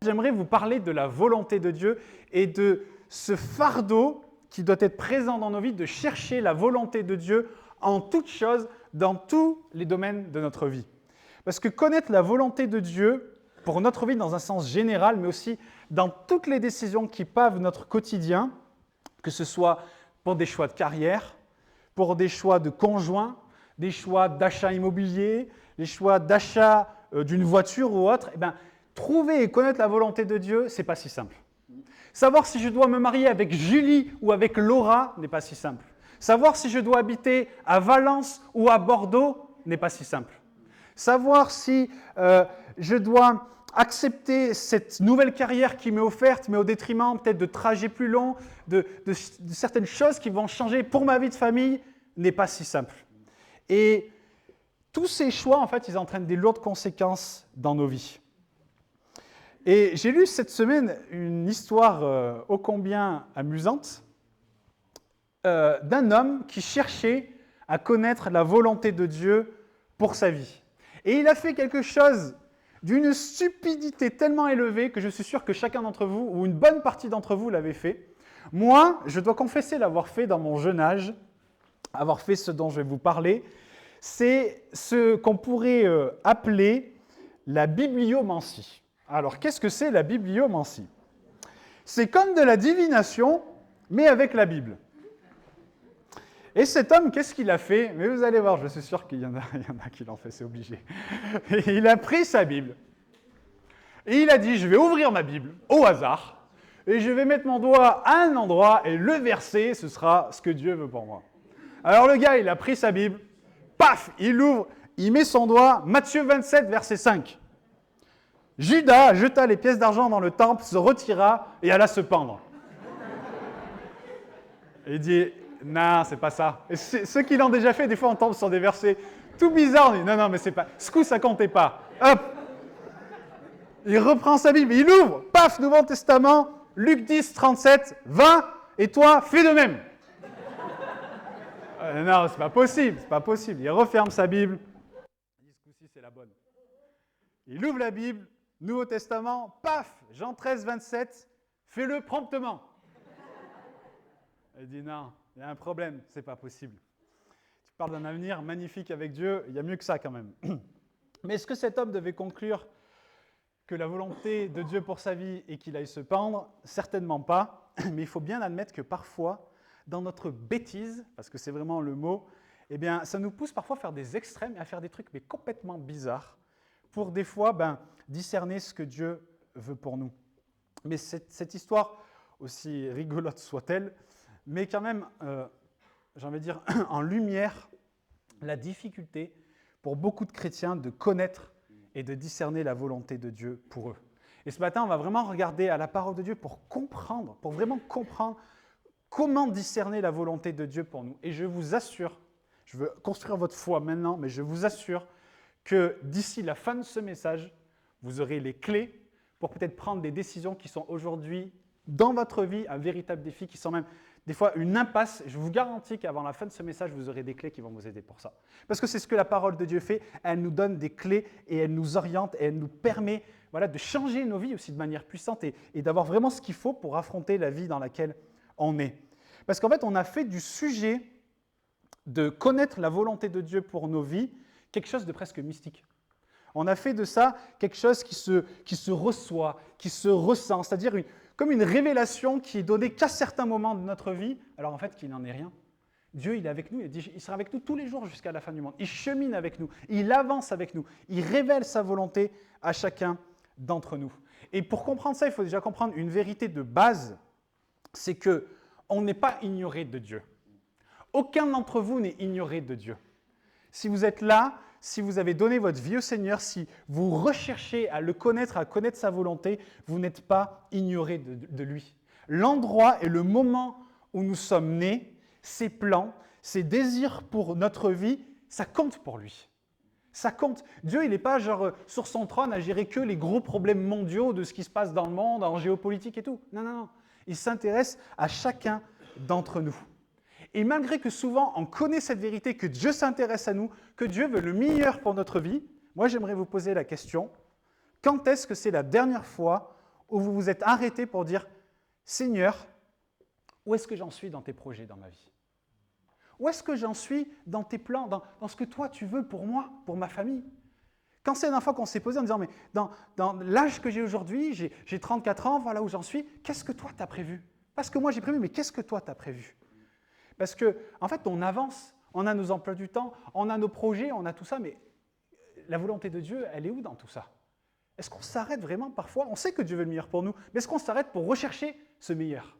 J'aimerais vous parler de la volonté de Dieu et de ce fardeau qui doit être présent dans nos vies, de chercher la volonté de Dieu en toutes choses, dans tous les domaines de notre vie. Parce que connaître la volonté de Dieu pour notre vie dans un sens général, mais aussi dans toutes les décisions qui pavent notre quotidien, que ce soit pour des choix de carrière, pour des choix de conjoint, des choix d'achat immobilier, des choix d'achat d'une voiture ou autre, trouver et connaître la volonté de Dieu, ce n'est pas si simple. Savoir si je dois me marier avec Julie ou avec Laura n'est pas si simple. Savoir si je dois habiter à Valence ou à Bordeaux n'est pas si simple. Savoir si je dois accepter cette nouvelle carrière qui m'est offerte, mais au détriment peut-être de trajets plus longs, de certaines choses qui vont changer pour ma vie de famille, n'est pas si simple. Et tous ces choix, en fait, ils entraînent des lourdes conséquences dans nos vies. Et j'ai lu cette semaine une histoire ô combien amusante d'un homme qui cherchait à connaître la volonté de Dieu pour sa vie. Et il a fait quelque chose d'une stupidité tellement élevée que je suis sûr que chacun d'entre vous, ou une bonne partie d'entre vous, l'avait fait. Moi, je dois confesser l'avoir fait dans mon jeune âge, avoir fait ce dont je vais vous parler. C'est ce qu'on pourrait appeler la bibliomancie. Alors, qu'est-ce que c'est la bibliomancie? C'est comme de la divination, mais avec la Bible. Et cet homme, qu'est-ce qu'il a fait? Mais vous allez voir, je suis sûr qu'il y en a qui l'ont fait, c'est obligé. Et il a pris sa Bible, et il a dit, je vais ouvrir ma Bible au hasard, et je vais mettre mon doigt à un endroit, et le verset, ce sera ce que Dieu veut pour moi. Alors le gars, il a pris sa Bible, paf, il l'ouvre, il met son doigt, Matthieu 27, verset 5. Judas jeta les pièces d'argent dans le temple, se retira et alla se pendre. Et il dit, non, c'est pas ça. Et ceux qui l'ont déjà fait, des fois on tombe sur des versets tout bizarres, on dit, non, mais c'est pas, ce coup ça comptait pas. Hop, il reprend sa Bible, il ouvre, paf, Nouveau Testament, Luc 10, 37, 20, et toi, fais de même. Non, c'est pas possible. Il referme sa Bible, il dit, ce coup-ci c'est la bonne. Il ouvre la Bible, Nouveau Testament, paf, Jean 13, 27, fais-le promptement. Il dit non, il y a un problème, c'est pas possible. Tu parles d'un avenir magnifique avec Dieu, il y a mieux que ça quand même. Mais est-ce que cet homme devait conclure que la volonté de Dieu pour sa vie est qu'il aille se pendre? Certainement pas, mais il faut bien admettre que parfois, dans notre bêtise, parce que c'est vraiment le mot, eh bien, ça nous pousse parfois à faire des extrêmes et à faire des trucs mais complètement bizarres pour des fois discerner ce que Dieu veut pour nous. Mais cette histoire, aussi rigolote soit-elle, met quand même, j'ai envie de dire, en lumière la difficulté pour beaucoup de chrétiens de connaître et de discerner la volonté de Dieu pour eux. Et ce matin, on va vraiment regarder à la parole de Dieu pour comprendre, pour vraiment comprendre comment discerner la volonté de Dieu pour nous. Et je vous assure, je veux construire votre foi maintenant, mais je vous assure que d'ici la fin de ce message, vous aurez les clés pour peut-être prendre des décisions qui sont aujourd'hui dans votre vie un véritable défi, qui sont même des fois une impasse. Je vous garantis qu'avant la fin de ce message, vous aurez des clés qui vont vous aider pour ça. Parce que c'est ce que la parole de Dieu fait. Elle nous donne des clés et elle nous oriente et elle nous permet de changer nos vies aussi de manière puissante et d'avoir vraiment ce qu'il faut pour affronter la vie dans laquelle on est. Parce qu'en fait, on a fait du sujet de connaître la volonté de Dieu pour nos vies quelque chose de presque mystique. On a fait de ça quelque chose qui se reçoit, qui se ressent, c'est-à-dire comme une révélation qui est donnée qu'à certains moments de notre vie, alors en fait qu'il n'en est rien. Dieu, il est avec nous, il sera avec nous tous les jours jusqu'à la fin du monde. Il chemine avec nous, il avance avec nous, il révèle sa volonté à chacun d'entre nous. Et pour comprendre ça, il faut déjà comprendre une vérité de base, c'est qu'on n'est pas ignoré de Dieu. Aucun d'entre vous n'est ignoré de Dieu. Si vous êtes là, si vous avez donné votre vie au Seigneur, si vous recherchez à le connaître, à connaître sa volonté, vous n'êtes pas ignoré de lui. L'endroit et le moment où nous sommes nés, ses plans, ses désirs pour notre vie, ça compte pour lui. Ça compte. Dieu, il n'est pas genre sur son trône à gérer que les gros problèmes mondiaux de ce qui se passe dans le monde, en géopolitique et tout. Non. Il s'intéresse à chacun d'entre nous. Et malgré que souvent on connaît cette vérité, que Dieu s'intéresse à nous, que Dieu veut le meilleur pour notre vie, moi j'aimerais vous poser la question, quand est-ce que c'est la dernière fois où vous vous êtes arrêté pour dire « Seigneur, où est-ce que j'en suis dans tes projets dans ma vie? Où est-ce que j'en suis dans tes plans, dans ce que toi tu veux pour moi, pour ma famille ?» Quand c'est la dernière fois qu'on s'est posé en disant « Mais dans l'âge que j'ai aujourd'hui, j'ai 34 ans, voilà où j'en suis, qu'est-ce que toi tu as prévu ?» Parce que moi j'ai prévu, mais qu'est-ce que toi tu as prévu? Parce que, en fait, on avance, on a nos emplois du temps, on a nos projets, on a tout ça, mais la volonté de Dieu, elle est où dans tout ça? Est-ce qu'on s'arrête vraiment parfois? On sait que Dieu veut le meilleur pour nous, mais est-ce qu'on s'arrête pour rechercher ce meilleur?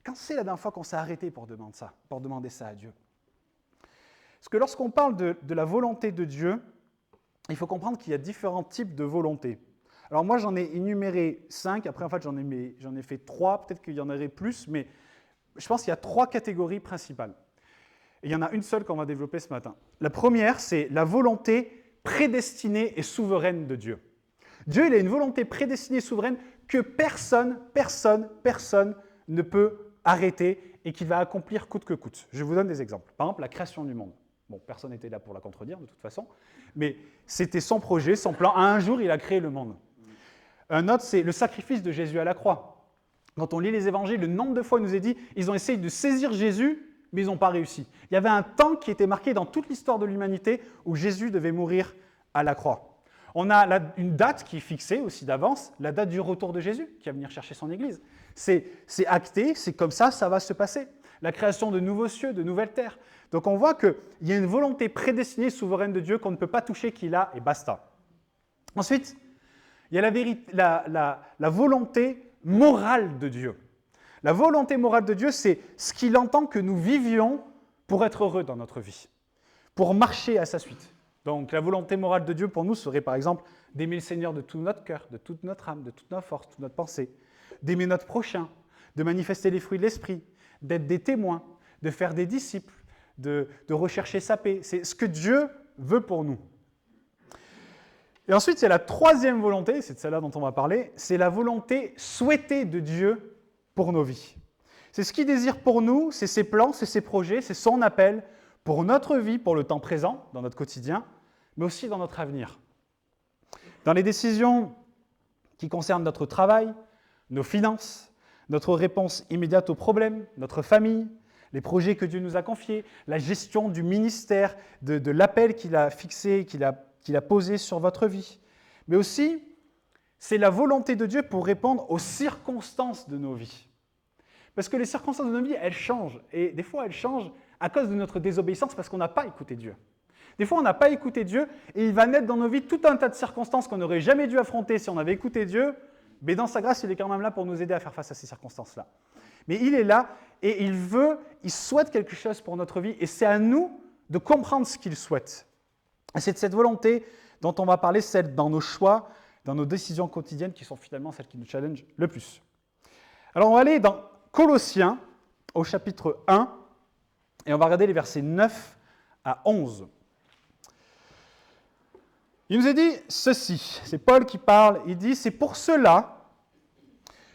Quand c'est la dernière fois qu'on s'est arrêté pour demander ça à Dieu? Parce que lorsqu'on parle de la volonté de Dieu, il faut comprendre qu'il y a différents types de volonté. Alors moi, j'en ai énuméré 5, après en fait j'en ai fait 3, peut-être qu'il y en aurait plus, mais je pense qu'il y a 3 catégories principales. Et il y en a une seule qu'on va développer ce matin. La première, c'est la volonté prédestinée et souveraine de Dieu. Dieu, il a une volonté prédestinée et souveraine que personne ne peut arrêter et qu'il va accomplir coûte que coûte. Je vous donne des exemples. Par exemple, la création du monde. Bon, personne n'était là pour la contredire de toute façon, mais c'était son projet, son plan. Un jour, il a créé le monde. Un autre, c'est le sacrifice de Jésus à la croix. Quand on lit les évangiles, le nombre de fois il nous est dit, ils ont essayé de saisir Jésus, mais ils n'ont pas réussi. Il y avait un temps qui était marqué dans toute l'histoire de l'humanité où Jésus devait mourir à la croix. On a une date qui est fixée aussi d'avance, la date du retour de Jésus, qui va venir chercher son Église. C'est acté, c'est comme ça va se passer. La création de nouveaux cieux, de nouvelles terres. Donc on voit qu'il y a une volonté prédestinée, souveraine de Dieu qu'on ne peut pas toucher, qu'il a, et basta. Ensuite, il y a la volonté morale de Dieu. La volonté morale de Dieu, c'est ce qu'il entend que nous vivions pour être heureux dans notre vie, pour marcher à sa suite. Donc la volonté morale de Dieu pour nous serait par exemple d'aimer le Seigneur de tout notre cœur, de toute notre âme, de toute notre force, de toute notre pensée, d'aimer notre prochain, de manifester les fruits de l'esprit, d'être des témoins, de faire des disciples, de rechercher sa paix. C'est ce que Dieu veut pour nous. Et ensuite, il y a la troisième volonté, c'est de celle-là dont on va parler, c'est la volonté souhaitée de Dieu pour nos vies. C'est ce qu'il désire pour nous, c'est ses plans, c'est ses projets, c'est son appel pour notre vie, pour le temps présent, dans notre quotidien, mais aussi dans notre avenir. Dans les décisions qui concernent notre travail, nos finances, notre réponse immédiate aux problèmes, notre famille, les projets que Dieu nous a confiés, la gestion du ministère, de l'appel qu'il a fixé, qu'il a posé sur votre vie. Mais aussi, c'est la volonté de Dieu pour répondre aux circonstances de nos vies. Parce que les circonstances de nos vies, elles changent. Et des fois, elles changent à cause de notre désobéissance parce qu'on n'a pas écouté Dieu. Des fois, on n'a pas écouté Dieu et il va naître dans nos vies tout un tas de circonstances qu'on n'aurait jamais dû affronter si on avait écouté Dieu. Mais dans sa grâce, il est quand même là pour nous aider à faire face à ces circonstances-là. Mais il est là et il souhaite quelque chose pour notre vie et c'est à nous de comprendre ce qu'il souhaite. Et c'est de cette volonté dont on va parler, celle dans nos choix, dans nos décisions quotidiennes qui sont finalement celles qui nous challengent le plus. Alors on va aller dans Colossiens au chapitre 1 et on va regarder les versets 9 à 11. Il nous est dit ceci, c'est Paul qui parle, il dit « C'est pour cela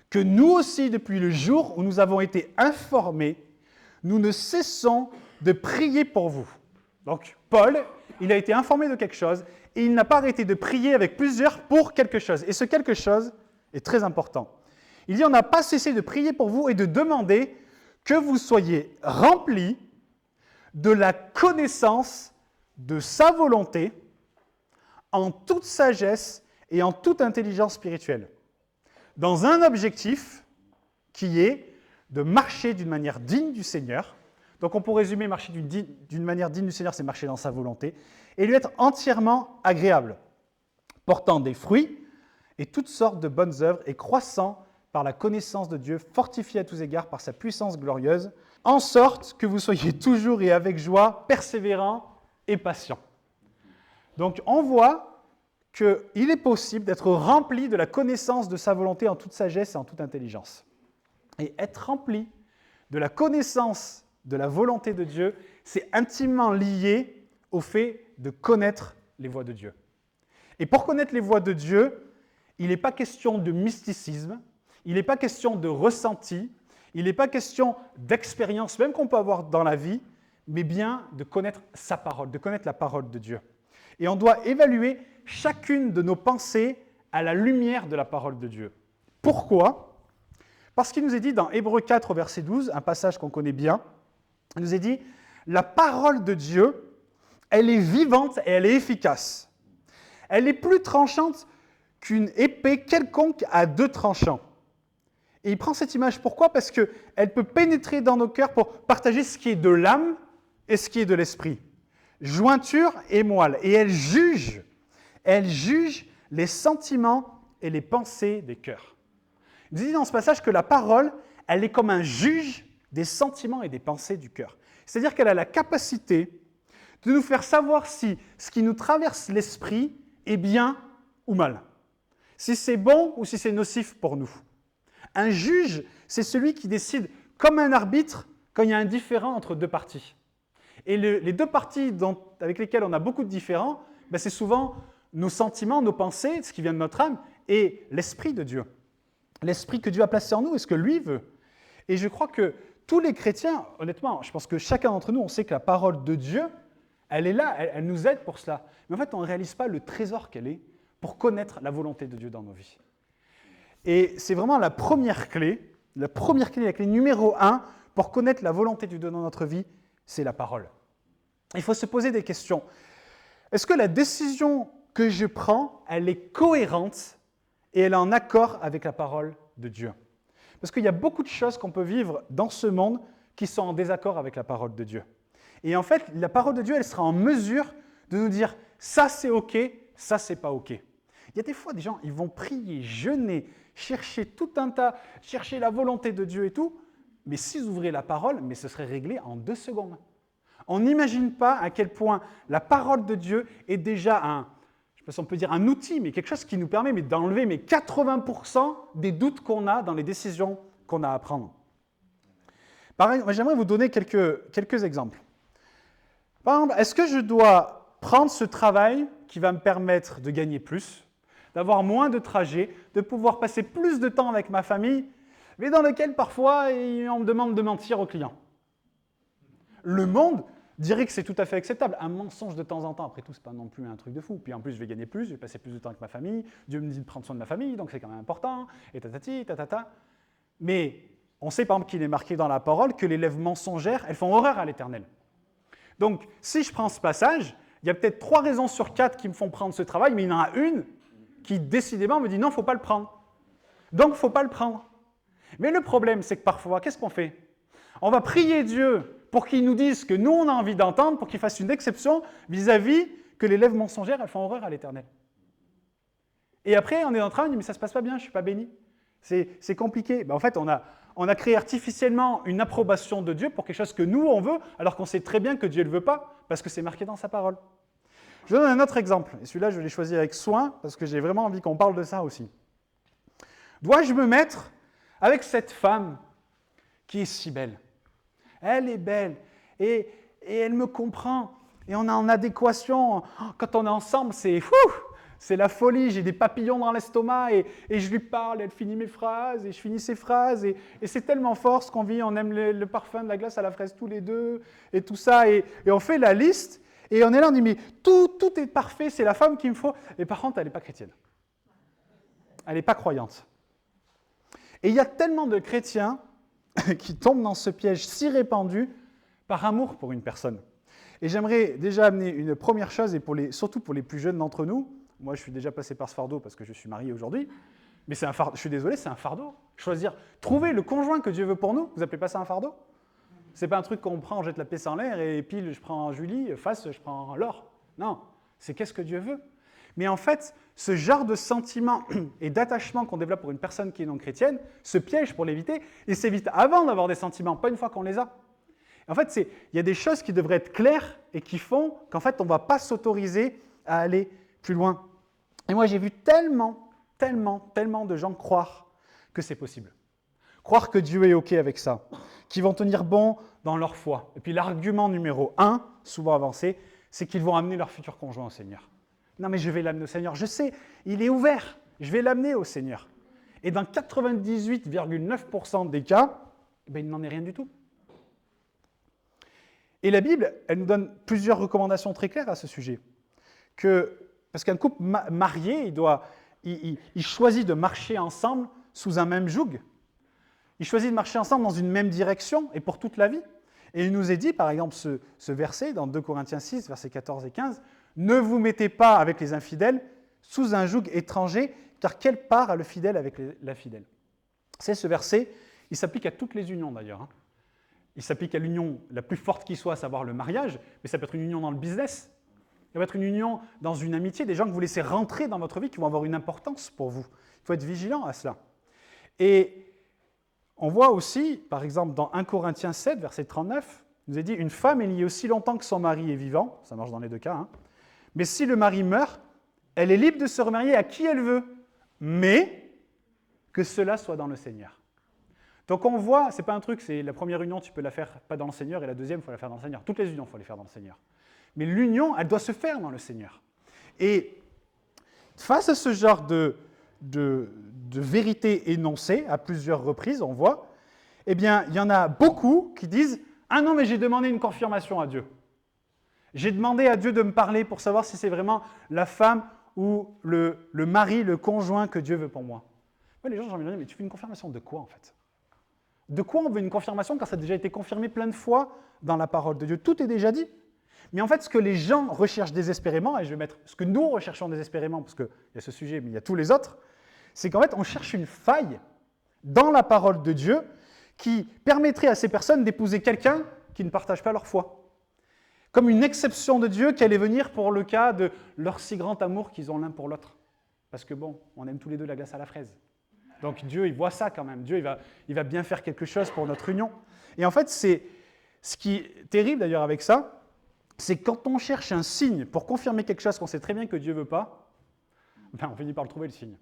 que nous aussi, depuis le jour où nous avons été informés, nous ne cessons de prier pour vous. » Donc, Paul, il a été informé de quelque chose et il n'a pas arrêté de prier avec plusieurs pour quelque chose. Et ce quelque chose est très important. Il dit « On n'a pas cessé de prier pour vous et de demander que vous soyez remplis de la connaissance de sa volonté en toute sagesse et en toute intelligence spirituelle. » Dans un objectif qui est de marcher d'une manière digne du Seigneur. Donc on pourrait résumer marcher d'une manière digne du Seigneur, c'est marcher dans sa volonté, et lui être entièrement agréable, portant des fruits et toutes sortes de bonnes œuvres et croissant par la connaissance de Dieu, fortifié à tous égards par sa puissance glorieuse, en sorte que vous soyez toujours et avec joie, persévérants et patients. Donc on voit qu'il est possible d'être rempli de la connaissance de sa volonté en toute sagesse et en toute intelligence. Et être rempli de la connaissance de la volonté de Dieu, c'est intimement lié au fait de connaître les voies de Dieu. Et pour connaître les voies de Dieu, il n'est pas question de mysticisme, il n'est pas question de ressenti, il n'est pas question d'expérience, même qu'on peut avoir dans la vie, mais bien de connaître sa parole, de connaître la parole de Dieu. Et on doit évaluer chacune de nos pensées à la lumière de la parole de Dieu. Pourquoi ? Parce qu'il nous est dit dans Hébreux 4, verset 12, un passage qu'on connaît bien, il nous est dit « La parole de Dieu, elle est vivante et elle est efficace. Elle est plus tranchante qu'une épée quelconque à deux tranchants. » Et il prend cette image, pourquoi ? Parce qu'elle peut pénétrer dans nos cœurs pour partager ce qui est de l'âme et ce qui est de l'esprit. Jointure et moelle. Et elle juge les sentiments et les pensées des cœurs. Il dit dans ce passage que la parole, elle est comme un juge des sentiments et des pensées du cœur. C'est-à-dire qu'elle a la capacité de nous faire savoir si ce qui nous traverse l'esprit est bien ou mal. Si c'est bon ou si c'est nocif pour nous. Un juge, c'est celui qui décide comme un arbitre quand il y a un différend entre deux parties. Et les deux parties avec lesquelles on a beaucoup de différends, c'est souvent nos sentiments, nos pensées, ce qui vient de notre âme, et l'Esprit de Dieu. L'Esprit que Dieu a placé en nous et ce que lui veut. Et je crois que tous les chrétiens, honnêtement, je pense que chacun d'entre nous, on sait que la parole de Dieu, elle est là, elle nous aide pour cela. Mais en fait, on ne réalise pas le trésor qu'elle est pour connaître la volonté de Dieu dans nos vies. Et c'est vraiment la première clé, la clé numéro 1 pour connaître la volonté de Dieu dans notre vie, c'est la parole. Il faut se poser des questions. Est-ce que la décision que je prends, elle est cohérente et elle est en accord avec la parole de Dieu ? Parce qu'il y a beaucoup de choses qu'on peut vivre dans ce monde qui sont en désaccord avec la parole de Dieu. Et en fait, la parole de Dieu, elle sera en mesure de nous dire « ça c'est OK, ça c'est pas OK ». Il y a des fois, des gens, ils vont prier, jeûner, chercher tout un tas, chercher la volonté de Dieu et tout, mais s'ils ouvraient la parole, mais ce serait réglé en 2 secondes. On n'imagine pas à quel point la parole de Dieu est déjà je ne sais pas si on peut dire un outil, mais quelque chose qui nous permet d'enlever 80% des doutes qu'on a dans les décisions qu'on a à prendre. Pareil, j'aimerais vous donner quelques exemples. Par exemple, est-ce que je dois prendre ce travail qui va me permettre de gagner plus, d'avoir moins de trajets, de pouvoir passer plus de temps avec ma famille, mais dans lequel parfois on me demande de mentir aux clients ? Le monde dirait que c'est tout à fait acceptable. Un mensonge de temps en temps, après tout, ce n'est pas non plus un truc de fou. Puis en plus, je vais gagner plus, je vais passer plus de temps avec ma famille, Dieu me dit de prendre soin de ma famille, donc c'est quand même important, et tatati, tatata. Mais on sait par exemple qu'il est marqué dans la parole que les lèvres mensongères, elles font horreur à l'Éternel. Donc, si je prends ce passage, il y a peut-être 3 raisons sur 4 qui me font prendre ce travail, mais il y en a une qui décidément me dit non, il ne faut pas le prendre. Donc, il ne faut pas le prendre. Mais le problème, c'est que parfois, qu'est-ce qu'on fait ? On va prier Dieu pour qu'il nous dise ce que nous, on a envie d'entendre, pour qu'il fasse une exception vis-à-vis que les lèvres mensongères, elles font horreur à l'Éternel. Et après, on est en train de dire, mais ça ne se passe pas bien, je ne suis pas béni. C'est compliqué. En fait, on a créé artificiellement une approbation de Dieu pour quelque chose que nous, on veut, alors qu'on sait très bien que Dieu ne le veut pas, parce que c'est marqué dans sa parole. Je vous donne un autre exemple, et celui-là, je l'ai choisi avec soin, parce que j'ai vraiment envie qu'on parle de ça aussi. Dois-je me mettre avec cette femme qui est si belle ? Elle est belle, et elle me comprend, et on est en adéquation. Quand on est ensemble, c'est la folie, j'ai des papillons dans l'estomac, et je lui parle, elle finit mes phrases, et je finis ses phrases, et c'est tellement fort ce qu'on vit, on aime le parfum de la glace à la fraise tous les deux, et tout ça, et on fait la liste, et on est là, on dit, mais tout est parfait, c'est la femme qu'il me faut, et par contre, elle n'est pas chrétienne. Elle n'est pas croyante. Et il y a tellement de chrétiens qui tombent dans ce piège si répandu par amour pour une personne. Et j'aimerais déjà amener une première chose, et surtout pour les plus jeunes d'entre nous. Moi, je suis déjà passé par ce fardeau parce que je suis marié aujourd'hui, mais c'est un fardeau, je suis désolé, c'est un fardeau. Choisir, trouver le conjoint que Dieu veut pour nous, vous appelez pas ça un fardeau ? C'est pas un truc qu'on prend, on jette la pièce en l'air, et pile, je prends Julie, face, je prends Laure. Non, c'est qu'est-ce que Dieu veut. Mais en fait, ce genre de sentiment et d'attachement qu'on développe pour une personne qui est non chrétienne, ce piège, pour l'éviter, il s'évite avant d'avoir des sentiments, pas une fois qu'on les a. En fait, il y a des choses qui devraient être claires et qui font qu'en fait, on ne va pas s'autoriser à aller plus loin. Et moi, j'ai vu tellement de gens croire que c'est possible. Croire que Dieu est OK avec ça, qu'ils vont tenir bon dans leur foi. Et puis l'argument numéro 1, souvent avancé, c'est qu'ils vont amener leur futur conjoint au Seigneur. Non, mais je vais l'amener au Seigneur. Je sais, il est ouvert. Je vais l'amener au Seigneur. Et dans 98,9% des cas, il n'en est rien du tout. Et la Bible, elle nous donne plusieurs recommandations très claires à ce sujet. Parce qu'un couple marié, il doit il choisit de marcher ensemble sous un même joug. Il choisit de marcher ensemble dans une même direction et pour toute la vie. Et il nous est dit, par exemple, ce verset dans 2 Corinthiens 6, versets 14 et 15, « Ne vous mettez pas avec les infidèles sous un joug étranger, car quelle part a le fidèle avec l'infidèle ?» C'est ce verset, il s'applique à toutes les unions d'ailleurs. Il s'applique à l'union la plus forte qui soit, à savoir le mariage, mais ça peut être une union dans le business, ça peut être une union dans une amitié, des gens que vous laissez rentrer dans votre vie qui vont avoir une importance pour vous. Il faut être vigilant à cela. Et on voit aussi, par exemple, dans 1 Corinthiens 7, verset 39, il nous est dit « Une femme est liée aussi longtemps que son mari est vivant », ça marche dans les deux cas, mais si le mari meurt, elle est libre de se remarier à qui elle veut, mais que cela soit dans le Seigneur. Donc on voit, ce n'est pas un truc, c'est la première union, tu peux la faire pas dans le Seigneur, et la deuxième, il faut la faire dans le Seigneur. Toutes les unions, il faut les faire dans le Seigneur. Mais l'union, elle doit se faire dans le Seigneur. Et face à ce genre de vérité énoncée à plusieurs reprises, on voit, eh bien, il y en a beaucoup qui disent « Ah non, mais j'ai demandé une confirmation à Dieu. J'ai demandé à Dieu de me parler pour savoir si c'est vraiment la femme ou le mari, le conjoint que Dieu veut pour moi. » Les gens, j'ai envie de dire « Mais tu fais une confirmation de quoi, en fait ?» De quoi on veut une confirmation quand ça a déjà été confirmé plein de fois dans la parole de Dieu? Tout est déjà dit. Mais en fait, ce que les gens recherchent désespérément, et je vais mettre ce que nous recherchons désespérément, parce qu'il y a ce sujet, mais il y a tous les autres, c'est qu'en fait, on cherche une faille dans la parole de Dieu qui permettrait à ces personnes d'épouser quelqu'un qui ne partage pas leur foi. Comme une exception de Dieu qui allait venir pour le cas de leur si grand amour qu'ils ont l'un pour l'autre. Parce que bon, on aime tous les deux la glace à la fraise. Donc Dieu, il voit ça quand même. Dieu, il va bien faire quelque chose pour notre union. Et en fait, c'est ce qui est terrible d'ailleurs avec ça, c'est quand on cherche un signe pour confirmer quelque chose qu'on sait très bien que Dieu ne veut pas, ben on finit par le trouver le signe.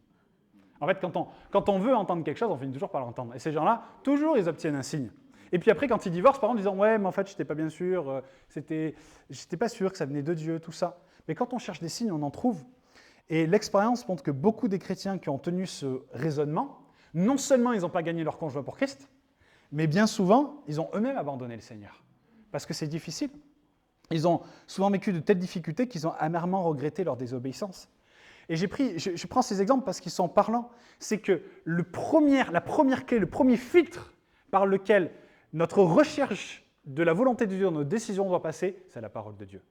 En fait, quand on veut entendre quelque chose, on finit toujours par l'entendre. Et ces gens-là, toujours, ils obtiennent un signe. Et puis après, quand ils divorcent, par exemple, en disant « Ouais, mais en fait, je n'étais pas bien sûr, j'étais pas sûr que ça venait de Dieu, tout ça. » Mais quand on cherche des signes, on en trouve. Et l'expérience montre que beaucoup des chrétiens qui ont tenu ce raisonnement, non seulement ils n'ont pas gagné leur conjoint pour Christ, mais bien souvent, ils ont eux-mêmes abandonné le Seigneur. Parce que c'est difficile. Ils ont souvent vécu de telles difficultés qu'ils ont amèrement regretté leur désobéissance. Et je prends ces exemples parce qu'ils sont parlants. C'est que la première clé, le premier filtre par lequel notre recherche de la volonté de Dieu, nos décisions doivent passer, c'est la parole de Dieu.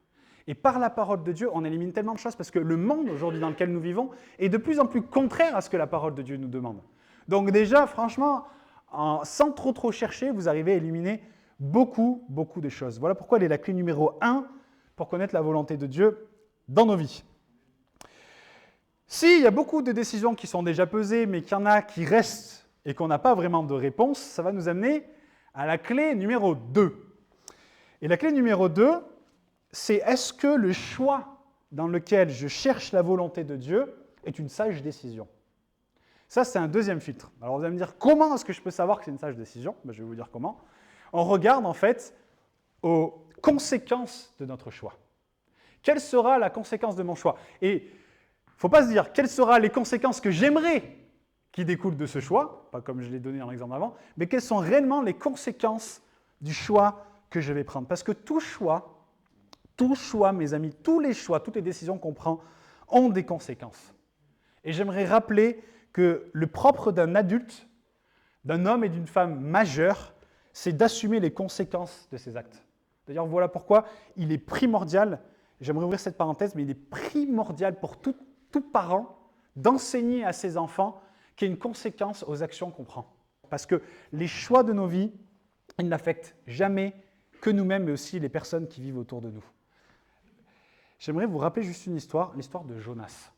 Et par la parole de Dieu, on élimine tellement de choses parce que le monde aujourd'hui dans lequel nous vivons est de plus en plus contraire à ce que la parole de Dieu nous demande. Donc déjà, franchement, sans trop chercher, vous arrivez à éliminer beaucoup de choses. Voilà pourquoi elle est la clé numéro 1 pour connaître la volonté de Dieu dans nos vies. S'il y a beaucoup de décisions qui sont déjà pesées, mais qu'il y en a qui restent et qu'on n'a pas vraiment de réponse, ça va nous amener à la clé numéro 2. Et la clé numéro 2, c'est est-ce que le choix dans lequel je cherche la volonté de Dieu est une sage décision? Ça, c'est un deuxième filtre. Alors vous allez me dire, comment est-ce que je peux savoir que c'est une sage décision? Ben, je vais vous dire comment. On regarde en fait aux conséquences de notre choix. Quelle sera la conséquence de mon choix? Et il ne faut pas se dire, quelles seront les conséquences que j'aimerais qui découlent de ce choix, pas comme je l'ai donné dans l'exemple d'avant, mais quelles sont réellement les conséquences du choix que je vais prendre? Parce que tout choix, mes amis, tous les choix, toutes les décisions qu'on prend ont des conséquences. Et j'aimerais rappeler que le propre d'un adulte, d'un homme et d'une femme majeurs, c'est d'assumer les conséquences de ses actes. D'ailleurs, voilà pourquoi il est primordial, j'aimerais ouvrir cette parenthèse, mais il est primordial pour tout parent d'enseigner à ses enfants qu'il y a une conséquence aux actions qu'on prend. Parce que les choix de nos vies, ils n'affectent jamais que nous-mêmes, mais aussi les personnes qui vivent autour de nous. J'aimerais vous rappeler juste une histoire, l'histoire de Jonas.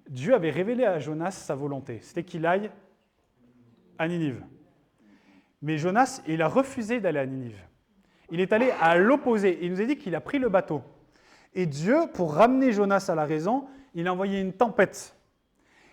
Dieu avait révélé à Jonas sa volonté, c'était qu'il aille à Ninive. Mais Jonas, il a refusé d'aller à Ninive. Il est allé à l'opposé. Il nous a dit qu'il a pris le bateau. Et Dieu, pour ramener Jonas à la raison, il a envoyé une tempête.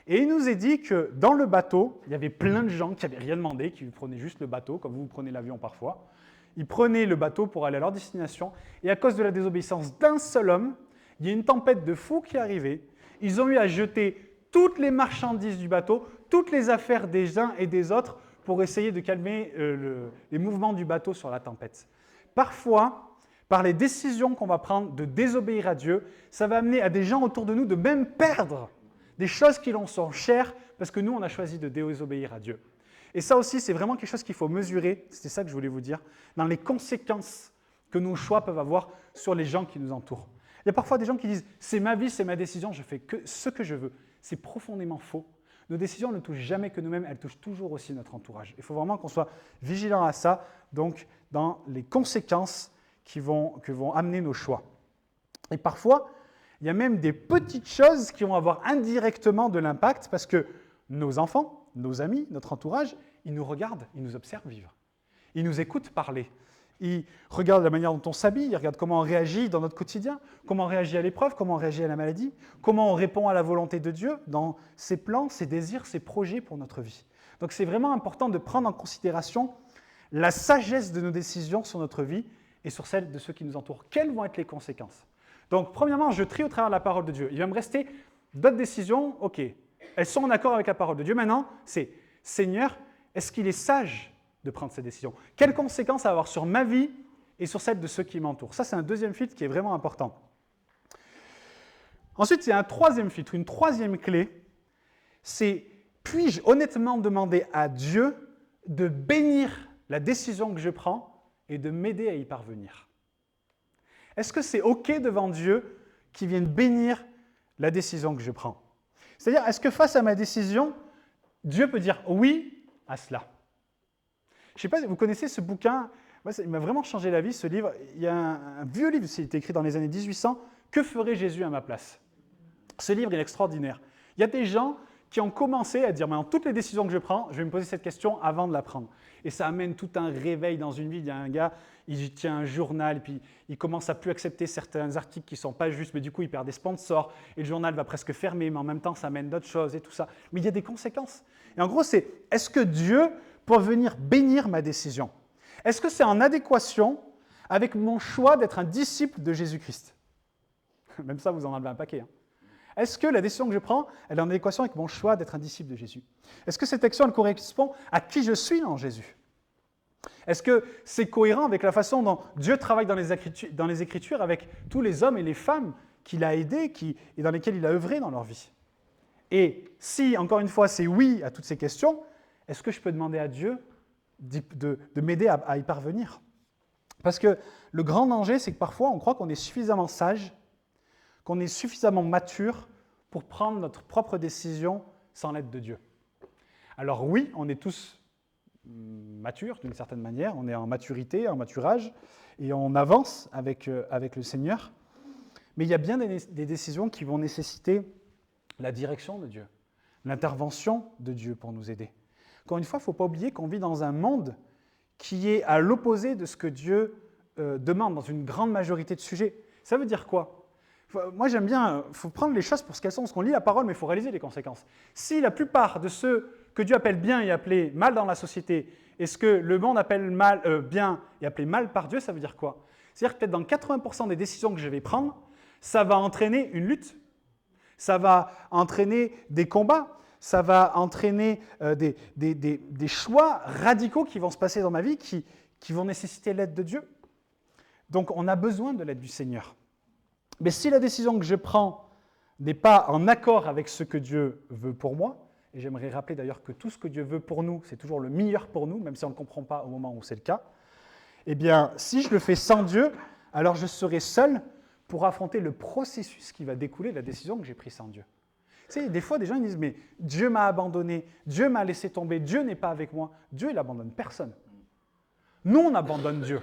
Et il nous a dit que dans le bateau, il y avait plein de gens qui n'avaient rien demandé, qui prenaient juste le bateau, comme vous prenez l'avion parfois. Ils prenaient le bateau pour aller à leur destination. Et à cause de la désobéissance d'un seul homme, il y a une tempête de fous qui est arrivée. Ils ont eu à jeter toutes les marchandises du bateau, toutes les affaires des uns et des autres pour essayer de calmer les mouvements du bateau sur la tempête. Parfois, par les décisions qu'on va prendre de désobéir à Dieu, ça va amener à des gens autour de nous de même perdre des choses qui l'on sont chères parce que nous, on a choisi de désobéir à Dieu. Et ça aussi, c'est vraiment quelque chose qu'il faut mesurer, c'était ça que je voulais vous dire, dans les conséquences que nos choix peuvent avoir sur les gens qui nous entourent. Il y a parfois des gens qui disent « c'est ma vie, c'est ma décision, je fais que ce que je veux ». C'est profondément faux. Nos décisions ne touchent jamais que nous-mêmes, elles touchent toujours aussi notre entourage. Il faut vraiment qu'on soit vigilant à ça, donc dans les conséquences que vont amener nos choix. Et parfois, il y a même des petites choses qui vont avoir indirectement de l'impact parce que nos enfants, nos amis, notre entourage, ils nous regardent, ils nous observent vivre. Ils nous écoutent parler. Ils regardent la manière dont on s'habille, ils regardent comment on réagit dans notre quotidien, comment on réagit à l'épreuve, comment on réagit à la maladie, comment on répond à la volonté de Dieu dans ses plans, ses désirs, ses projets pour notre vie. Donc c'est vraiment important de prendre en considération la sagesse de nos décisions sur notre vie et sur celle de ceux qui nous entourent. Quelles vont être les conséquences? Donc premièrement, je trie au travers de la parole de Dieu. Il va me rester d'autres décisions, ok, elles sont en accord avec la parole de Dieu. Maintenant, c'est Seigneur, est-ce qu'il est sage de prendre ces décisions? Quelles conséquences ça va avoir sur ma vie et sur celle de ceux qui m'entourent? Ça, c'est un deuxième filtre qui est vraiment important. Ensuite, il y a un troisième filtre, une troisième clé, c'est puis-je honnêtement demander à Dieu de bénir la décision que je prends et de m'aider à y parvenir? Est-ce que c'est OK devant Dieu qu'il vienne bénir la décision que je prends? C'est-à-dire, est-ce que face à ma décision, Dieu peut dire oui à cela? Je ne sais pas si vous connaissez ce bouquin, moi, il m'a vraiment changé la vie, ce livre. Il y a un vieux livre, c'est écrit dans les années 1800, « Que ferait Jésus à ma place ?» Ce livre est extraordinaire. Il y a des gens qui ont commencé à dire, maintenant, toutes les décisions que je prends, je vais me poser cette question avant de la prendre. Et ça amène tout un réveil dans une vie. Il y a un gars, il tient un journal, puis il commence à plus accepter certains articles qui ne sont pas justes, mais du coup, il perd des sponsors, et le journal va presque fermer, mais en même temps, ça amène d'autres choses et tout ça. Mais il y a des conséquences. Et en gros, c'est, est-ce que Dieu peut venir bénir ma décision? Est-ce que c'est en adéquation avec mon choix d'être un disciple de Jésus-Christ? Même ça, vous en avez un paquet. Est-ce que la décision que je prends, elle est en adéquation avec mon choix d'être un disciple de Jésus? Est-ce que cette action, elle correspond à qui je suis en Jésus? Est-ce que c'est cohérent avec la façon dont Dieu travaille dans les Écritures avec tous les hommes et les femmes qu'il a aidés et dans lesquels il a œuvré dans leur vie? Et si, encore une fois, c'est oui à toutes ces questions, est-ce que je peux demander à Dieu de m'aider à y parvenir? Parce que le grand danger, c'est que parfois, on croit qu'on est suffisamment sage, qu'on est suffisamment mature pour prendre notre propre décision sans l'aide de Dieu. Alors oui, on est tous matures d'une certaine manière, on est en maturité, en maturage, et on avance avec le Seigneur, mais il y a bien des décisions qui vont nécessiter la direction de Dieu, l'intervention de Dieu pour nous aider. Encore une fois, il ne faut pas oublier qu'on vit dans un monde qui est à l'opposé de ce que Dieu demande dans une grande majorité de sujets. Ça veut dire quoi? Moi, j'aime bien, il faut prendre les choses pour ce qu'elles sont, parce qu'on lit la parole, mais il faut réaliser les conséquences. Si la plupart de ceux que Dieu appelle bien et appelés mal dans la société, et ce que le monde appelle mal, bien et appelé mal par Dieu, ça veut dire quoi? C'est-à-dire que peut-être dans 80% des décisions que je vais prendre, ça va entraîner une lutte, ça va entraîner des combats, ça va entraîner des choix radicaux qui vont se passer dans ma vie, qui vont nécessiter l'aide de Dieu. Donc, on a besoin de l'aide du Seigneur. Mais si la décision que je prends n'est pas en accord avec ce que Dieu veut pour moi, et j'aimerais rappeler d'ailleurs que tout ce que Dieu veut pour nous, c'est toujours le meilleur pour nous, même si on ne le comprend pas au moment où c'est le cas, eh bien, si je le fais sans Dieu, alors je serai seul pour affronter le processus qui va découler de la décision que j'ai prise sans Dieu. Tu sais, des fois, des gens ils disent « mais Dieu m'a abandonné, Dieu m'a laissé tomber, Dieu n'est pas avec moi ». Dieu, il n'abandonne personne. Nous, on abandonne Dieu.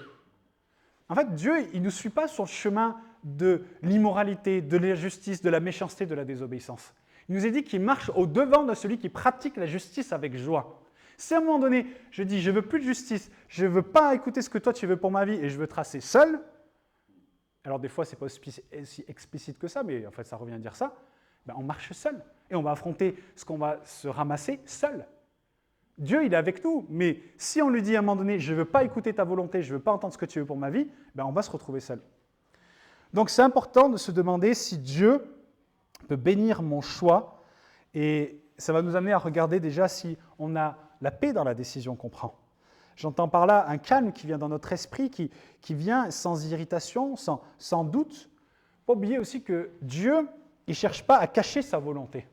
En fait, Dieu, il ne nous suit pas sur le chemin de l'immoralité, de l'injustice, de la méchanceté, de la désobéissance. Il nous est dit qu'il marche au-devant de celui qui pratique la justice avec joie. Si à un moment donné, je dis « je ne veux plus de justice, je ne veux pas écouter ce que toi tu veux pour ma vie et je veux tracer seul », alors des fois, ce n'est pas aussi explicite que ça, mais en fait, ça revient à dire ça, ben, on marche seul et on va affronter ce qu'on va se ramasser seul. Dieu, il est avec nous, mais si on lui dit à un moment donné « je ne veux pas écouter ta volonté, je ne veux pas entendre ce que tu veux pour ma vie », ben, on va se retrouver seul. Donc c'est important de se demander si Dieu peut bénir mon choix et ça va nous amener à regarder déjà si on a la paix dans la décision qu'on prend. J'entends par là un calme qui vient dans notre esprit, qui vient sans irritation, sans doute. Pas oublier aussi que Dieu, il ne cherche pas à cacher sa volonté.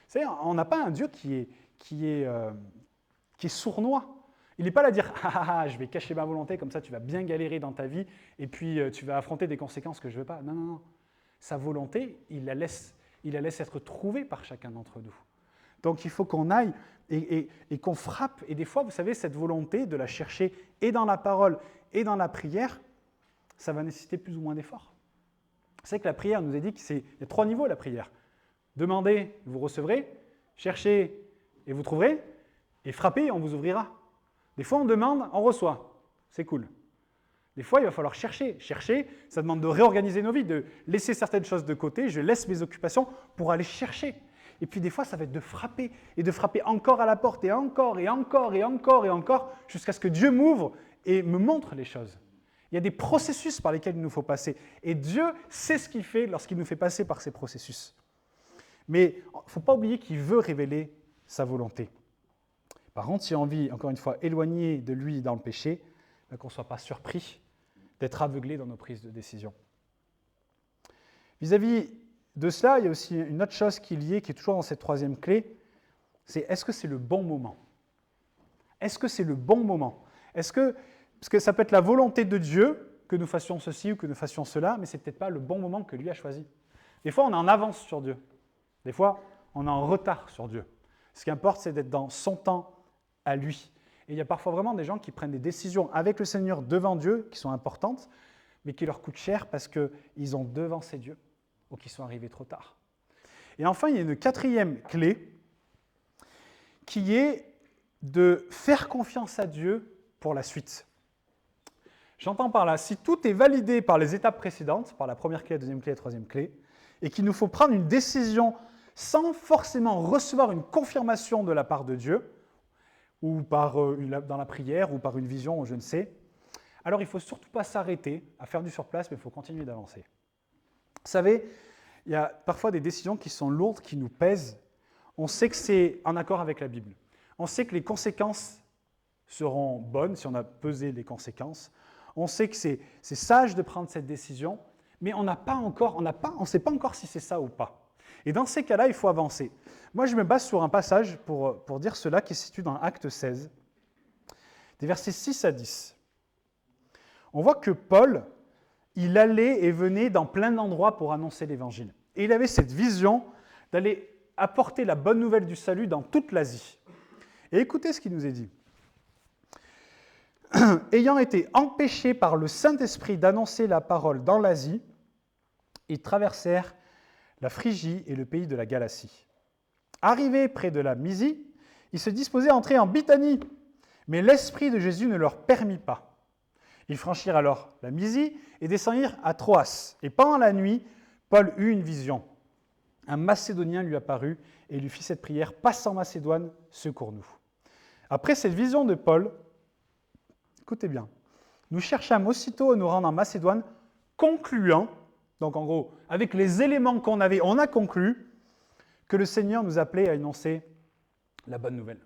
savez, on n'a pas un Dieu qui est sournois. Il n'est pas là à dire « Ah, je vais cacher ma volonté, comme ça tu vas bien galérer dans ta vie, et puis tu vas affronter des conséquences que je ne veux pas. » Non, non, non. Sa volonté, il la laisse être trouvée par chacun d'entre nous. Donc il faut qu'on aille et qu'on frappe. Et des fois, vous savez, cette volonté de la chercher et dans la parole et dans la prière, ça va nécessiter plus ou moins d'efforts. Vous savez que la prière nous a dit qu'il y a 3 niveaux la prière. Demandez, vous recevrez. Cherchez et vous trouverez. Et frappez, on vous ouvrira. Des fois, on demande, on reçoit. C'est cool. Des fois, il va falloir chercher. Chercher, ça demande de réorganiser nos vies, de laisser certaines choses de côté. Je laisse mes occupations pour aller chercher. Et puis des fois, ça va être de frapper, et de frapper encore à la porte, et encore, et encore, et encore, et encore, jusqu'à ce que Dieu m'ouvre et me montre les choses. Il y a des processus par lesquels il nous faut passer. Et Dieu sait ce qu'il fait lorsqu'il nous fait passer par ces processus. Mais il ne faut pas oublier qu'il veut révéler sa volonté. Par contre, si on vit, encore une fois, éloigné de lui dans le péché, qu'on ne soit pas surpris d'être aveuglé dans nos prises de décision. Vis-à-vis de cela, il y a aussi une autre chose qui est liée, qui est toujours dans cette 3e clé, c'est est-ce que c'est le bon moment ? Est-ce que c'est le bon moment ? Parce que ça peut être la volonté de Dieu que nous fassions ceci ou que nous fassions cela, mais ce n'est peut-être pas le bon moment que lui a choisi. Des fois, on est en avance sur Dieu. Des fois, on est en retard sur Dieu. Ce qui importe, c'est d'être dans son temps à lui. Et il y a parfois vraiment des gens qui prennent des décisions avec le Seigneur devant Dieu, qui sont importantes, mais qui leur coûtent cher parce qu'ils ont devancé Dieu ou qu'ils sont arrivés trop tard. Et enfin, il y a une 4e clé qui est de faire confiance à Dieu pour la suite. J'entends par là, si tout est validé par les étapes précédentes, par la première clé, la 2e clé, la 3e clé, et qu'il nous faut prendre une décision sans forcément recevoir une confirmation de la part de Dieu, ou dans la prière, ou par une vision, ou je ne sais, alors il ne faut surtout pas s'arrêter à faire du surplace, mais il faut continuer d'avancer. Vous savez, il y a parfois des décisions qui sont lourdes, qui nous pèsent. On sait que c'est en accord avec la Bible. On sait que les conséquences seront bonnes si on a pesé les conséquences. On sait que c'est sage de prendre cette décision, mais on ne sait pas encore si c'est ça ou pas. Et dans ces cas-là, il faut avancer. Moi, je me base sur un passage pour dire cela qui est situé dans Actes 16, des versets 6 à 10. On voit que Paul, il allait et venait dans plein d'endroits pour annoncer l'Évangile. Et il avait cette vision d'aller apporter la bonne nouvelle du salut dans toute l'Asie. Et écoutez ce qu'il nous est dit. Ayant été empêchés par le Saint-Esprit d'annoncer la parole dans l'Asie, ils traversèrent la Phrygie et le pays de la Galatie. Arrivés près de la Mysie, ils se disposaient à entrer en Bithynie, mais l'Esprit de Jésus ne leur permit pas. Ils franchirent alors la Mysie et descendirent à Troas. Et pendant la nuit, Paul eut une vision. Un Macédonien lui apparut et lui fit cette prière « Passe en Macédoine, secours-nous ». Après cette vision de Paul, écoutez bien, nous cherchâmes aussitôt à nous rendre en Macédoine, concluant, donc en gros, avec les éléments qu'on avait, on a conclu que le Seigneur nous appelait à annoncer la bonne nouvelle.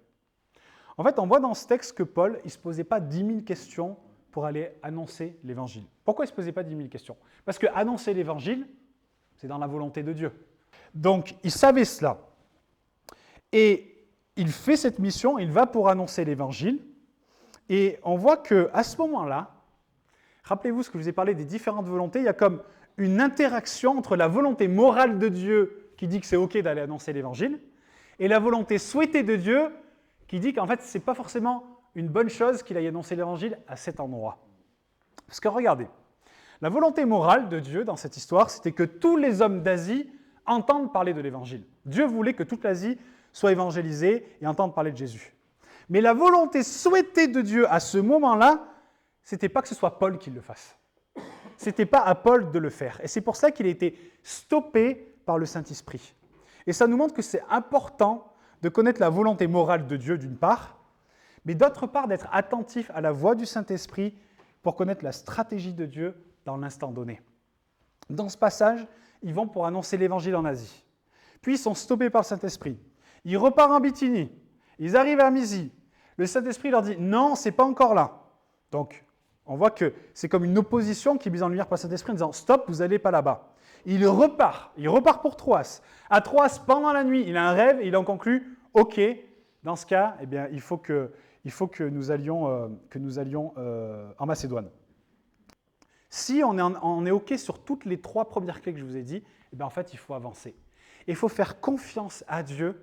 En fait, on voit dans ce texte que Paul, il ne se posait pas 10 000 questions pour aller annoncer l'Évangile. Pourquoi il ne se posait pas 10 000 questions ? Parce que annoncer l'Évangile, c'est dans la volonté de Dieu. Donc, il savait cela. Et il fait cette mission, il va pour annoncer l'Évangile. Et on voit qu'à ce moment-là, rappelez-vous ce que je vous ai parlé des différentes volontés, il y a comme une interaction entre la volonté morale de Dieu qui dit que c'est OK d'aller annoncer l'Évangile et la volonté souhaitée de Dieu qui dit qu'en fait, ce n'est pas forcément une bonne chose qu'il aille annoncer l'Évangile à cet endroit. Parce que regardez, la volonté morale de Dieu dans cette histoire, c'était que tous les hommes d'Asie entendent parler de l'Évangile. Dieu voulait que toute l'Asie soit évangélisée et entende parler de Jésus. Mais la volonté souhaitée de Dieu à ce moment-là, ce n'était pas que ce soit Paul qui le fasse. Ce n'était pas à Paul de le faire. Et c'est pour ça qu'il a été stoppé par le Saint-Esprit. Et ça nous montre que c'est important de connaître la volonté morale de Dieu d'une part, mais d'autre part d'être attentif à la voix du Saint-Esprit pour connaître la stratégie de Dieu dans l'instant donné. Dans ce passage, ils vont pour annoncer l'Évangile en Asie. Puis ils sont stoppés par le Saint-Esprit. Ils repartent en Bithynie. Ils arrivent à Mysie. Le Saint-Esprit leur dit « Non, ce n'est pas encore là ». Donc, on voit que c'est comme une opposition qui est mise en lumière par le Saint-Esprit en disant « Stop, vous n'allez pas là-bas ». il repart pour Troas. À Troas, pendant la nuit, il a un rêve et il en conclut, ok, dans ce cas, eh bien, il faut que nous allions en Macédoine. Si on est ok sur toutes les 3 premières clés que je vous ai dit, eh bien, en fait, il faut avancer. Il faut faire confiance à Dieu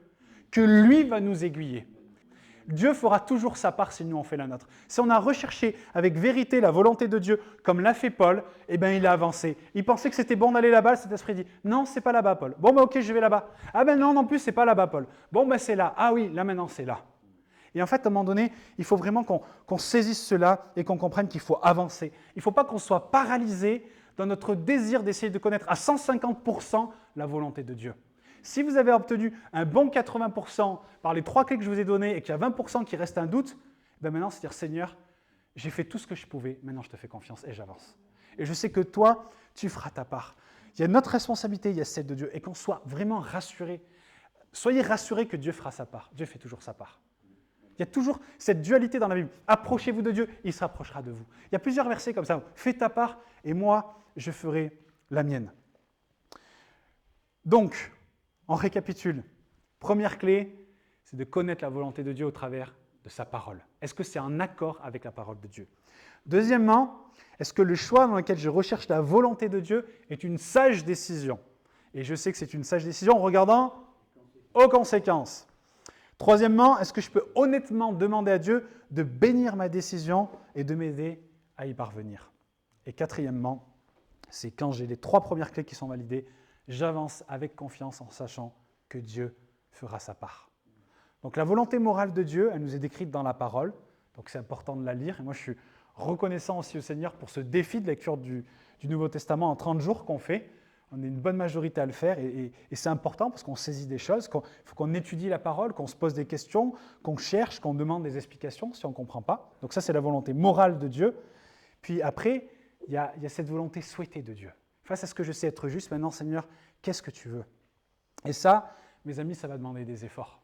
que lui va nous aiguiller. Dieu fera toujours sa part si nous on fait la nôtre. Si on a recherché avec vérité la volonté de Dieu, comme l'a fait Paul, eh bien il a avancé. Il pensait que c'était bon d'aller là-bas, cet esprit dit « Non, c'est pas là-bas, Paul. Bon, ben ok, je vais là-bas. Ah ben non plus, c'est pas là-bas, Paul. Bon, ben c'est là. Ah oui, là maintenant, c'est là. » Et en fait, à un moment donné, il faut vraiment qu'on saisisse cela et qu'on comprenne qu'il faut avancer. Il ne faut pas qu'on soit paralysé dans notre désir d'essayer de connaître à 150% la volonté de Dieu. Si vous avez obtenu un bon 80% par les 3 clés que je vous ai données et qu'il y a 20% qui reste un doute, ben maintenant, c'est dire Seigneur, j'ai fait tout ce que je pouvais, maintenant je te fais confiance et j'avance. Et je sais que toi, tu feras ta part. Il y a notre responsabilité, il y a celle de Dieu, et qu'on soit vraiment rassurés. Soyez rassurés que Dieu fera sa part. Dieu fait toujours sa part. Il y a toujours cette dualité dans la Bible. Approchez-vous de Dieu, il se rapprochera de vous. Il y a plusieurs versets comme ça. Fais ta part et moi, je ferai la mienne. Donc, on récapitule. Première clé, c'est de connaître la volonté de Dieu au travers de sa parole. Est-ce que c'est en accord avec la parole de Dieu? Deuxièmement, est-ce que le choix dans lequel je recherche la volonté de Dieu est une sage décision? Et je sais que c'est une sage décision en regardant aux conséquences. Troisièmement, est-ce que je peux honnêtement demander à Dieu de bénir ma décision et de m'aider à y parvenir? Et quatrièmement, c'est quand j'ai les 3 premières clés qui sont validées, j'avance avec confiance en sachant que Dieu fera sa part. Donc la volonté morale de Dieu, elle nous est décrite dans la parole, donc c'est important de la lire. Et moi, je suis reconnaissant aussi au Seigneur pour ce défi de lecture du Nouveau Testament en 30 jours qu'on fait. On est une bonne majorité à le faire et c'est important parce qu'on saisit des choses, il faut qu'on étudie la parole, qu'on se pose des questions, qu'on cherche, qu'on demande des explications si on ne comprend pas. Donc ça, c'est la volonté morale de Dieu. Puis après, il y a cette volonté souhaitée de Dieu. Face à ce que je sais être juste, maintenant, Seigneur, qu'est-ce que tu veux? Et ça, mes amis, ça va demander des efforts.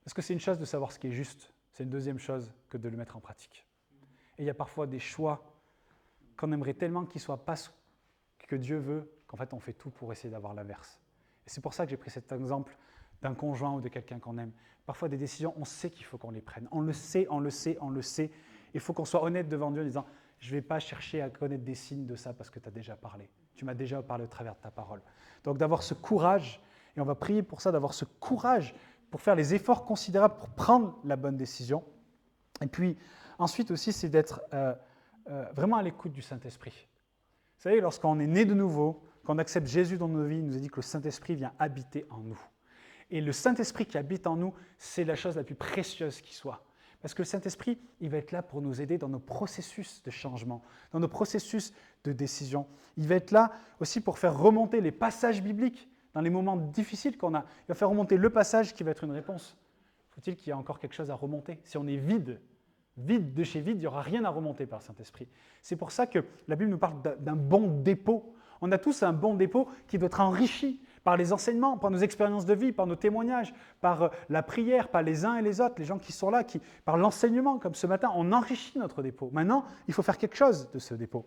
Parce que c'est une chose de savoir ce qui est juste, c'est une deuxième chose que de le mettre en pratique. Et il y a parfois des choix qu'on aimerait tellement qu'ils ne soient pas ce que Dieu veut, qu'en fait, on fait tout pour essayer d'avoir l'inverse. Et c'est pour ça que j'ai pris cet exemple d'un conjoint ou de quelqu'un qu'on aime. Parfois, des décisions, on sait qu'il faut qu'on les prenne. On le sait. Il faut qu'on soit honnête devant Dieu en disant « Je ne vais pas chercher à connaître des signes de ça parce que tu as déjà parlé. Tu m'as déjà parlé au travers de ta parole. » Donc, d'avoir ce courage, et on va prier pour ça, d'avoir ce courage pour faire les efforts considérables pour prendre la bonne décision. Et puis, ensuite aussi, c'est d'être vraiment à l'écoute du Saint-Esprit. Vous savez, lorsqu'on est né de nouveau, qu'on accepte Jésus dans nos vies, il nous a dit que le Saint-Esprit vient habiter en nous. Et le Saint-Esprit qui habite en nous, c'est la chose la plus précieuse qui soit. Parce que le Saint-Esprit, il va être là pour nous aider dans nos processus de changement, dans nos processus de décision. Il va être là aussi pour faire remonter les passages bibliques dans les moments difficiles qu'on a. Il va faire remonter le passage qui va être une réponse. Faut-il qu'il y ait encore quelque chose à remonter? Si on est vide de chez vide, il n'y aura rien à remonter par le Saint-Esprit. C'est pour ça que la Bible nous parle d'un bon dépôt. On a tous un bon dépôt qui doit être enrichi par les enseignements, par nos expériences de vie, par nos témoignages, par la prière, par les uns et les autres, les gens qui sont là, par l'enseignement, comme ce matin, on enrichit notre dépôt. Maintenant, il faut faire quelque chose de ce dépôt.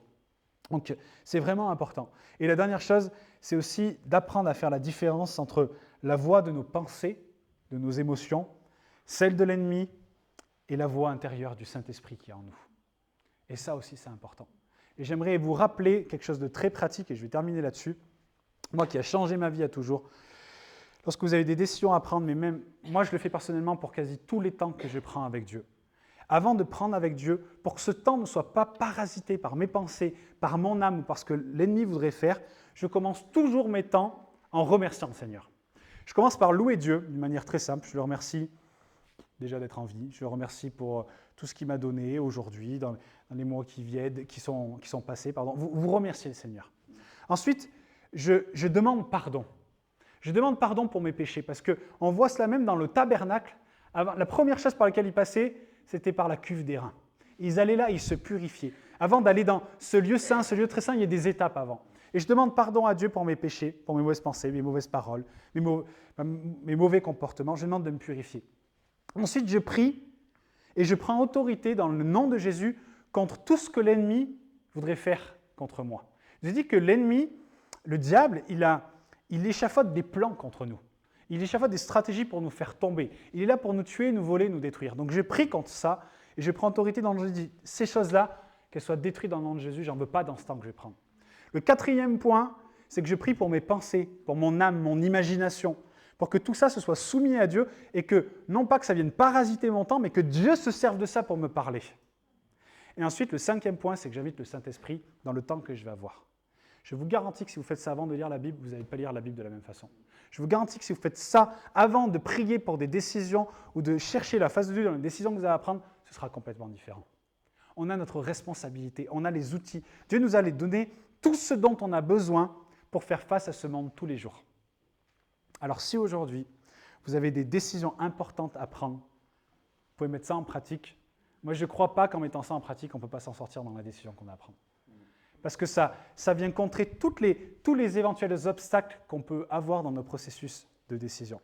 Donc, c'est vraiment important. Et la dernière chose, c'est aussi d'apprendre à faire la différence entre la voix de nos pensées, de nos émotions, celle de l'ennemi et la voix intérieure du Saint-Esprit qui est en nous. Et ça aussi, c'est important. Et j'aimerais vous rappeler quelque chose de très pratique, et je vais terminer là-dessus. Moi qui a changé ma vie à toujours. Lorsque vous avez des décisions à prendre, mais même moi je le fais personnellement pour quasi tous les temps que je prends avec Dieu. Avant de prendre avec Dieu, pour que ce temps ne soit pas parasité par mes pensées, par mon âme ou par ce que l'ennemi voudrait faire, je commence toujours mes temps en remerciant le Seigneur. Je commence par louer Dieu d'une manière très simple. Je le remercie déjà d'être en vie. Je le remercie pour tout ce qu'il m'a donné aujourd'hui, dans les mois qui viennent, qui sont passés. Pardon. Vous remerciez le Seigneur. Ensuite, je demande pardon. Je demande pardon pour mes péchés parce qu'on voit cela même dans le tabernacle. La première chose par laquelle ils passaient, c'était par la cuve d'airain. Ils allaient là, ils se purifiaient. Avant d'aller dans ce lieu saint, ce lieu très saint, il y a des étapes avant. Et je demande pardon à Dieu pour mes péchés, pour mes mauvaises pensées, mes mauvaises paroles, mes mauvais comportements. Je demande de me purifier. Ensuite, je prie et je prends autorité dans le nom de Jésus contre tout ce que l'ennemi voudrait faire contre moi. Je dis que l'ennemi le diable, il échafaude des plans contre nous. Il échafaude des stratégies pour nous faire tomber. Il est là pour nous tuer, nous voler, nous détruire. Donc je prie contre ça et je prends autorité dans le nom de Jésus. Ces choses-là, qu'elles soient détruites dans le nom de Jésus, j'en veux pas dans ce temps que je vais prendre. Le quatrième point, c'est que je prie pour mes pensées, pour mon âme, mon imagination, pour que tout ça se soit soumis à Dieu et que, non pas que ça vienne parasiter mon temps, mais que Dieu se serve de ça pour me parler. Et ensuite, le cinquième point, c'est que j'invite le Saint-Esprit dans le temps que je vais avoir. Je vous garantis que si vous faites ça avant de lire la Bible, vous n'allez pas lire la Bible de la même façon. Je vous garantis que si vous faites ça avant de prier pour des décisions ou de chercher la face de Dieu dans les décisions que vous allez à prendre, ce sera complètement différent. On a notre responsabilité, on a les outils. Dieu nous a donné tout ce dont on a besoin pour faire face à ce monde tous les jours. Alors si aujourd'hui, vous avez des décisions importantes à prendre, vous pouvez mettre ça en pratique. Moi, je ne crois pas qu'en mettant ça en pratique, on ne peut pas s'en sortir dans la décision qu'on a à prendre. Parce que ça vient contrer tous les éventuels obstacles qu'on peut avoir dans nos processus de décision.